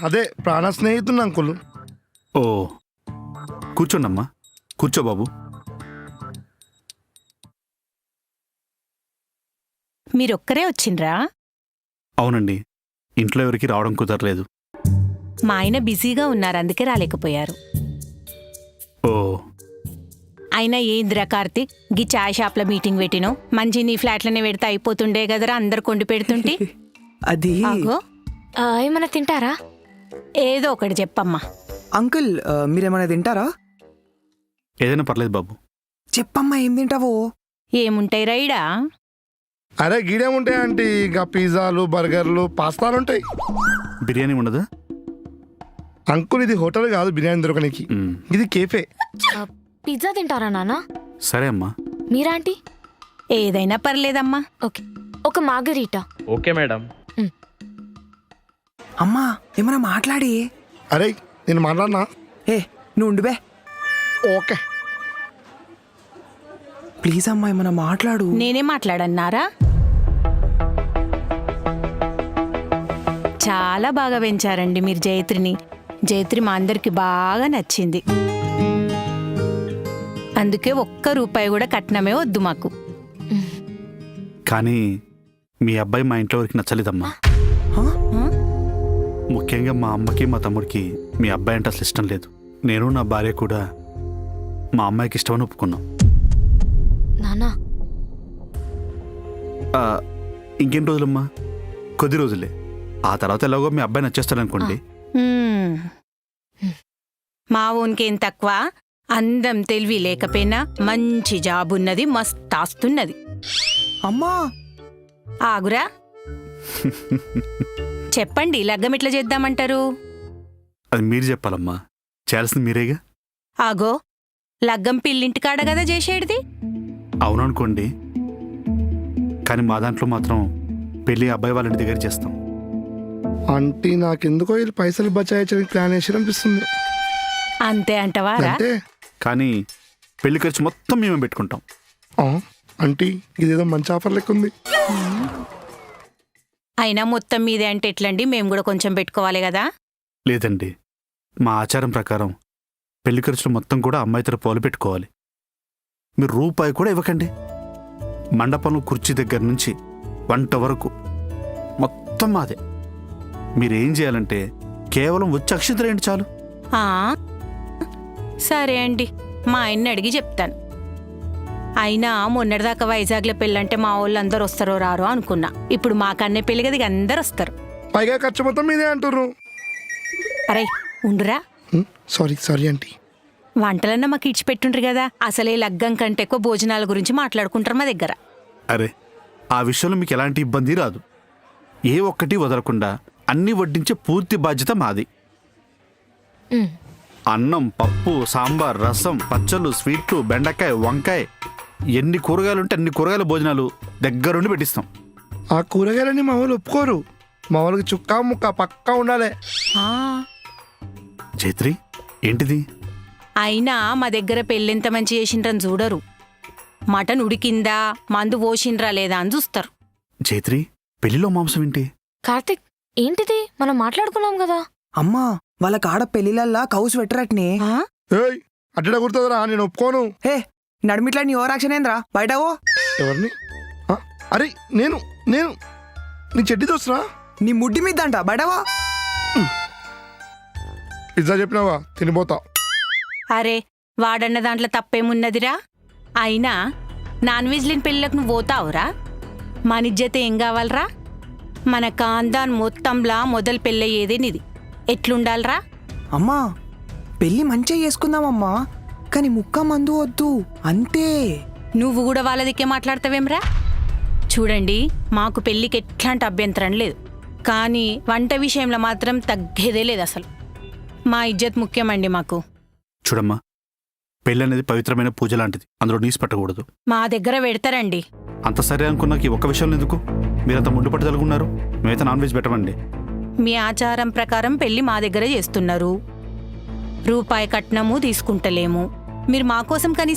అదే ప్రాణ స్నేహితుడు అంకుల్. ఓ కూర్చోండమ్మా, కూర్చో బాబు. మీరొక్కరే వచ్చిండ్రా? అవునండి, ఇంట్లో ఎవరికి రావడం కుదరలేదు. మా ఆయన బిజీగా ఉన్నారు, అందుకే రాలేకపోయారు. ఓ అయినా ఏంద్రా కార్తీక్, గీ చాయ్ షాప్లో మీటింగ్ పెట్టినో మంచి నీ ఫ్లాట్లోనే పెడితే అయిపోతుండే కదరా, అందరు కొండి పెడుతుంటే. అది ఆగో, ఏమన్నా తింటారా? ఏదో ఒకటి చెప్పమ్మా. అంకుల్ మీరేమైనా తింటారా? ఏదైనా పర్లేదు బాబు. చెప్పమ్మా, ఏం తింటావో? ఏముంటాయి రైడా? అరే గీడేముంటాయి ఆంటీ, ఇంకా పిజ్జాలు బర్గర్లు పాస్తాలు ఉంటాయి. బిర్యానీ ఉండదా? అంకుల్ ఇది హోటల్ కాదు బిర్యానీ దొరకనికి, ఇది కేఫే. పిజ్జా తింటారా నాన్న? సరే అమ్మా. మీరాంటీ? ఏదైనా పర్లేదమ్మా. ఓకే, ఒక మార్గరీటా. Okay madam. అమ్మా ఏమైనా మాట్లాడి. అరే నేను మాట్లాడినా? ఏ నువ్వు ఉండు బే. ఓకే ప్లీజ్ అమ్మా ఏమైనా మాట్లాడు. నేనే మాట్లాడన్నారా? చాలా బాగా పెంచారండి మీరు జయత్రిని. జయత్రి మా అందరికి బాగా నచ్చింది, అందుకే ఒక్క రూపాయి కూడా కట్నమే వద్దు మాకు. కానీ మీ అబ్బాయి మా ఇంట్లో ఎవరికి నచ్చలేదమ్మా. ముఖ్యంగా మా అమ్మకి మా తమ్ముడికి మీ అబ్బాయి అంటే అసలు ఇష్టం లేదు. నేను నా భార్య కూడా మా అమ్మాయికి ఇష్టమని ఒప్పుకున్నాం. నానా ఇంకెన్ని రోజులమ్మా? కొద్ది రోజులే. ఆ తర్వాత ఎలాగో మీ అబ్బాయి నచ్చేస్తాడనుకోండి. మా ఓన్కేం తక్కువ, అందం తెలివి లేకపోయినా మంచి జాబ్ ఉన్నది, మస్త్ ఆస్తున్నది. అమ్మా ఆగురా, చెప్పండి లగ్గం ఎట్లా చేద్దామంటారు? అది మీరు చెప్పాలమ్మా, చేయాల్సింది మీరేగా. ఆగో, లగ్గం పిల్లింటికాడ కదా చేసేటిది. అవుననుకోండి, కానీ మా దాంట్లో మాత్రం పెళ్ళి అబ్బాయి వాళ్ళ ఇంటి దగ్గర చేస్తాం. ఆంటీ నాకెందుకో వీళ్ళు పైసలు బచాయించడానికి ప్లాన్ వేసి అనిపిస్తుంది. అంతే అంటవారా? అంటే కానీ పెళ్లి ఖర్చు మొత్తం మేమే పెట్టుకుంటాం. ఆంటీ ఇదేదో మంచి ఆఫర్ లెక్క ఉంది. అయినా మొత్తం మీదే అంటే ఎట్లండి, మేము కూడా కొంచెం పెట్టుకోవాలి కదా. లేదండి, మా ఆచారం ప్రకారం పెళ్లి ఖర్చులు మొత్తం కూడా అమ్మాయి తరపు పోలు పెట్టుకోవాలి. మీరు రూపాయి కూడా ఇవ్వకండి. మండపంలో కుర్చీ దగ్గర నుంచి వంట వరకు మొత్తం మాదే. మీరేం చేయాలంటే కేవలం వచ్చి అక్షింతలేండి చాలు. సరే అండి, మా ఆయన్ని అడిగి చెప్తాను. అయినా మొన్నటిదాకా వైజాగ్లో పెళ్ళంటే మా వాళ్ళు అందరు వస్తారో రారో అనుకున్నా. ఇప్పుడు మా కన్నే పెళ్లి కదా, అందరు వస్తారు. పైగా ఖర్చు మొత్తం మీదే అంటుర్రు. అరే ఉండురా, సారీ ఆంటీ. వంటలన్నా మాకు ఇచ్చిపెట్టుండ్రు కదా. అసలే లగ్గం కంటే ఎక్కువ భోజనాల గురించి మాట్లాడుకుంటారు మా దగ్గర. అరే ఆ విషయంలో మీకు ఎలాంటి ఇబ్బంది రాదు. ఏ ఒక్కటి వదలకుండా అన్నీ వడ్డించే పూర్తి బాధ్యత మాది. అన్నం, పప్పు, సాంబార్, రసం, పచ్చళ్ళు, స్వీట్లు, బెండకాయ, వంకాయ, ఎన్ని కూరగాయలు ఉంటే అన్ని కూరగాయల భోజనాలు దగ్గరుండి పెట్టిస్తాం. ఆ కూరగాయలని మా వాళ్ళు ఒప్పుకోరు. మా వాళ్ళకి చుక్కా ముక్క పక్కా ఉండాలి. జైత్రి ఏంటిది? అయినా మా దగ్గర పెళ్ళెంత మంచి చేసిండ్రని చూడరు. మటన్ ఉడికిందా, మందు పోసిండ్రా లేదా అని చూస్తారు. జైత్రి పెళ్లిలో మాంసం ఏంటి? కార్తిక్, ఏంటిది? మనం మాట్లాడుకున్నాం కదా. అమ్మా వాళ్ళ కాడ పెళ్లిళ్ళల్లా కౌసు పెట్టరట్నే. ఏయ్ అడ్డ కుడుతుందిరా, నేను ఒప్పుకోను. హే నడిమిట్లా నీ ఓవరాక్షన్ ఏంద్రా, బయటవో. ఎవరిని? అరే నేను నేను నీ చెడ్డి దోస్తురా. నీ ముడ్డి మీద్దంట, బయటవో. పిజ్జా చెప్పినావా, తినిపోతా. అరే వాడన్న దాంట్లో తప్పేమున్నదిరా? అయినా నాన్ వెజ్ లేని పెళ్ళిళ్ళకు నువ్వు పోతావురా? మన ఇజ్జత ఏం కావాలరా? మన కాందాన్ మొత్తంలా మొదలు పెళ్ళయ్యేదే నీది. ఎట్లుండాలరా? అమ్మా పెళ్లి మంచిగా చేసుకుందామమ్మా, కానీ ముక్క మందు వద్దు అంతే. నువ్వు కూడా వాళ్ళ దిక్కే మాట్లాడతావేమ్రా? చూడండి, మాకు పెళ్ళికి ఎట్లాంటి అభ్యంతరం లేదు, కానీ వంట విషయంలో మాత్రం తగ్గేదే లేదు అసలు. మా ఇజ్జత్ ముఖ్యమండి మాకు. చూడమ్మా, పెళ్ళి అనేది పవిత్రమైన పూజ లాంటిది, అందులో నీసు పెట్టకూడదు. మా దగ్గర పెడతారండి. అంత సరే అనుకున్నాక ఈ ఒక్క విషయంలో ఎందుకు మీరంత ముందు పట్టుదలుగున్నారు? మేమైతే నాన్ వెజ్ పెట్టమండి. మీ ఆచారం ప్రకారం పెళ్లి మా దగ్గర చేస్తున్నారు, రూపాయి కట్నము తీసుకుంటలేము. మీరు మా కోసం కనీసం